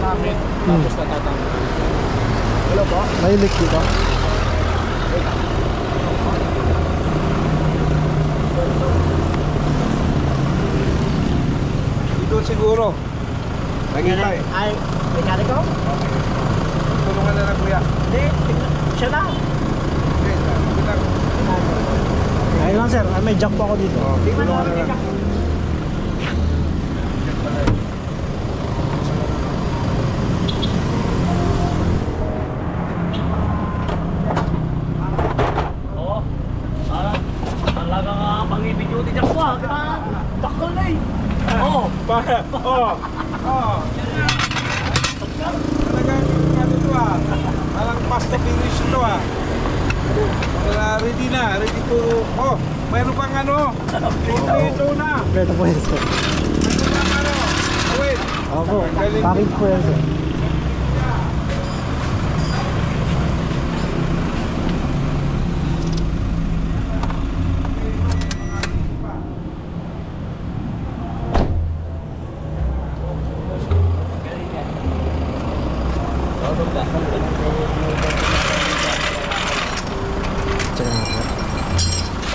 namin, tapos natatanggal. Hello po? May leak dito. Ito siguro. Nakita eh. Ay, mechanic ko? Okay. Tulungan na lang kuya. Hindi, siya na. Okay, tulungan. Ayun lang sir, may jack po ako dito. Tulungan na lang. Oo. Talaga nga pang-ibig yung tiyak ko ah. Dakol na eh. Oo. Talagang ano ito ah. Parang pasta finish ito ah. Ready na, ready to. Oh, mayroon pang ano. Ito na. Ito po yun sir. Mayroon pang ano. Wait. Opo, package po yan sir.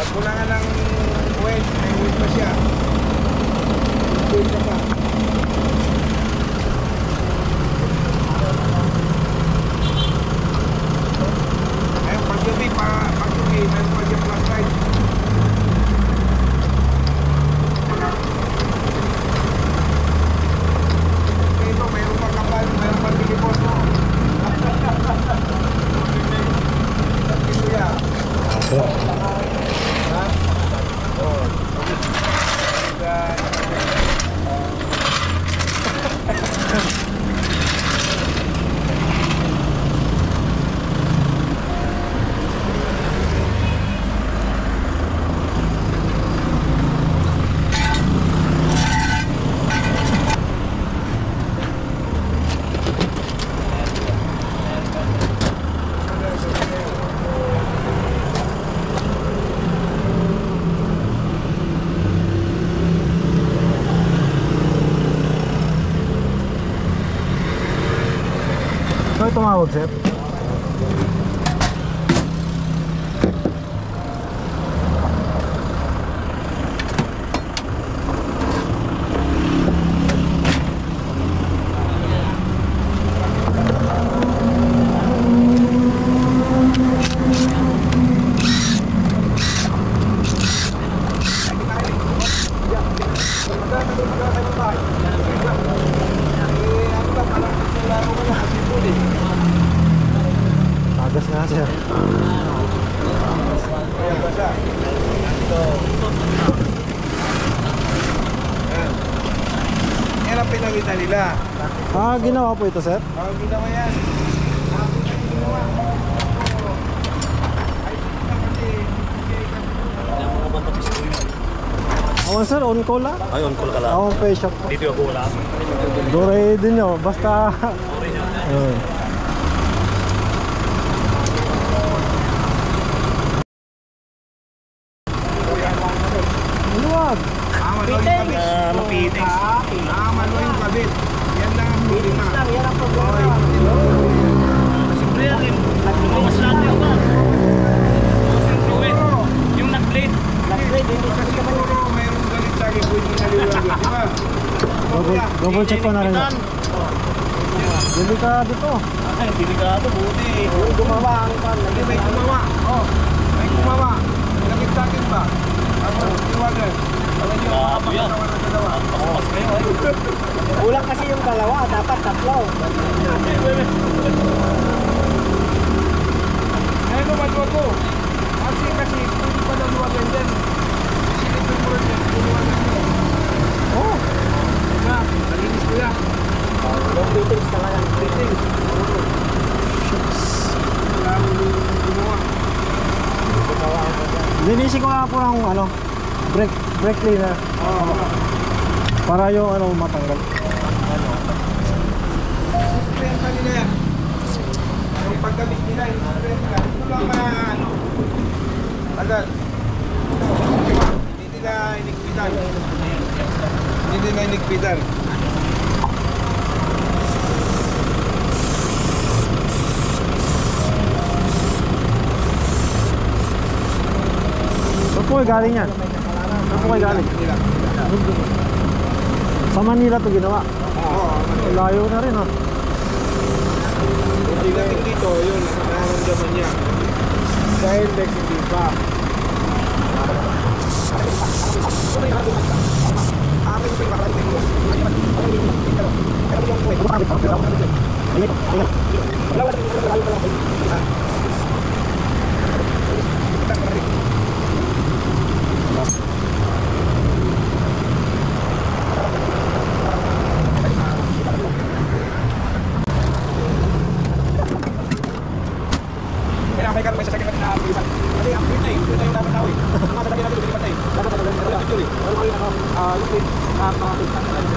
Pagkulangan ng wait, may wait pa siya. Wait ka pa. Ayun, paggabi, mayroon pa siya plus light. Ito, mayroon pa kapal, mayroon pa telefon mo. Ito yan. So tumawag sir. Tagas nga sir. Yan ang pinakita nila. Ginawa po ito sir. Ginawa yan. Awan sir, on call ah. Ay, on call ka lang. Awan pay shop po. Dito ako wala. Dore din nyo, basta. Ayun. Luwag. Mapiting. Manual yung kabit. Yan lang ang problema. Yan ang problema. Siyempre yan. Mas lahat yung ba? Yung nag-blade. Siguro mayroong galit sa akin pwede naliwag. Di ba? Double check ko na rin. Delikado to. Ay, delikado. Buti. Gumawa ang pan. May gumawa. Oh, may gumawa. Galit sa akin ba? Ako, liwagan. Alam niyo, mapapakasawa na dalawa. Mas kayo ay. Kulang kasi yung dalawa, dapat tatlo. Ayun naman ko. Kasi pwede pa lang luwagan dyan. Silipin mo rin yan. Luwagan dyan. Oh. Diba? Nalinis ko yan. Yung fittings talaga. Fittings. Wala akong gumawa. Linisin ko nga po ng ano, brake cleaner. Para yung ano matanggal. Sisprayan pa nila yan. Yung paggamit nila, sisprayan nila. Ito lang ano. Agad. Hindi nila inikpitan. Hindi nila inikpitan. kayo galing yan? Saan po kayo galing? Manila. Sa Manila to ginawa. Oo, Manila. Layo na rin ha. Pagdating dito, yun, nararamdaman niya. Dahil Lex, hindi pa. Kaya may karma sa sakit na pinapilipan. Kasi ang pwede yung dapat tao eh. Ang mga sabi natin, pilipan tayo. Dapat talaga yung picture eh. Ano kayo na yung pwede mga pilipan na tayo.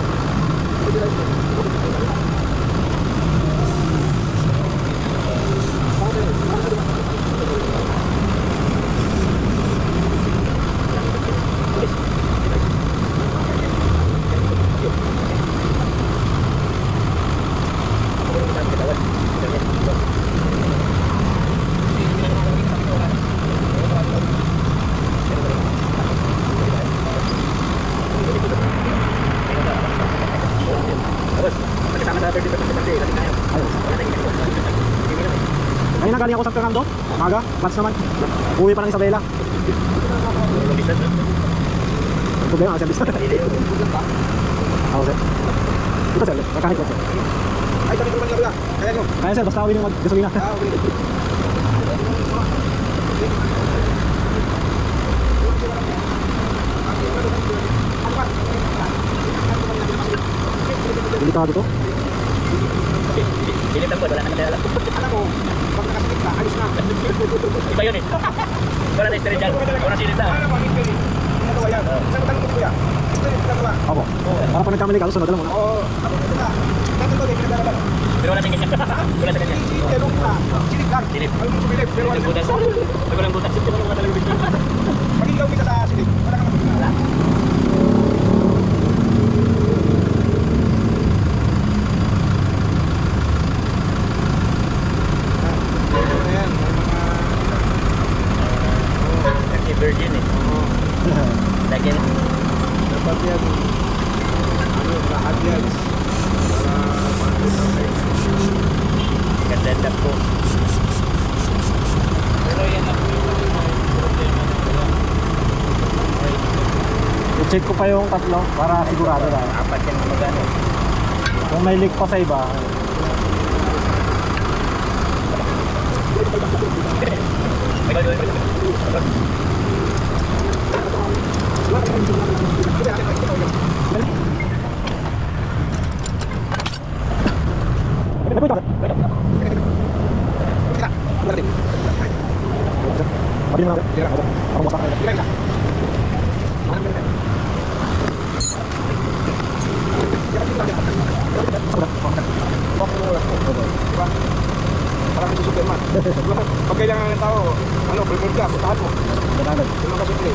Ngayon na galing ako sa Fernando. Maga, lunch naman. Uwi pa ng Isabela. Problema ako service. Ako sir. Ito sir, makahanip ko sir. Ay, sabi ko naman niya. Kaya nyo. Kaya sir, basta uwi ng gasolina. Delikado to. Silitan po, wala naman tayo alam. Alam mo, pag nakasikip ka, ayos na. Iba yun eh. Wala na history dyan. Wala silita. Ano ba, history? Ginagawa yan. Isang tanong ko kuya. History, ginagawa. Opo. Para pag nagkamali ka, sunod alam mo na. Oo. Ako ito na. Tanong ko, ginagawa. Pero wala sa ganyan. Wala sa ganyan. Tinong ka. Silip lang. Silip. Ayaw mo sumilip. Pero wala Butas. silip. Pag walang butas. Wala talagang butas. Pag ikaw kita sa silip, wala kang magiging. Ayan, may mga Kasi virgin eh. Lagyan. dapat yan. Ano, lahat yan. Para Ganda po. Pero yan ang problema. I-check ko pa yung tatlo para sigurado na. Apat yan na magano. Kung may leak pa sa iba. Pagin mo natin. Parang wasak na. parang hindi Superman. Pag kailangan ng tao, ano, prepared ka, puntahan mo. Ganagad. Ganun ka simple.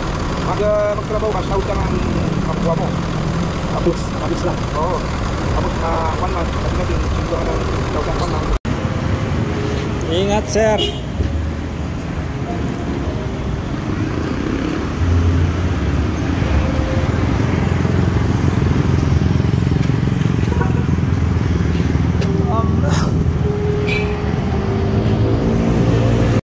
Magtrabaho ka, sahod ka ng kapwa mo. Kapits lang. Oo. Tapos 1 month, pag naging siguro ka ng 1,000 month. Ingat sir.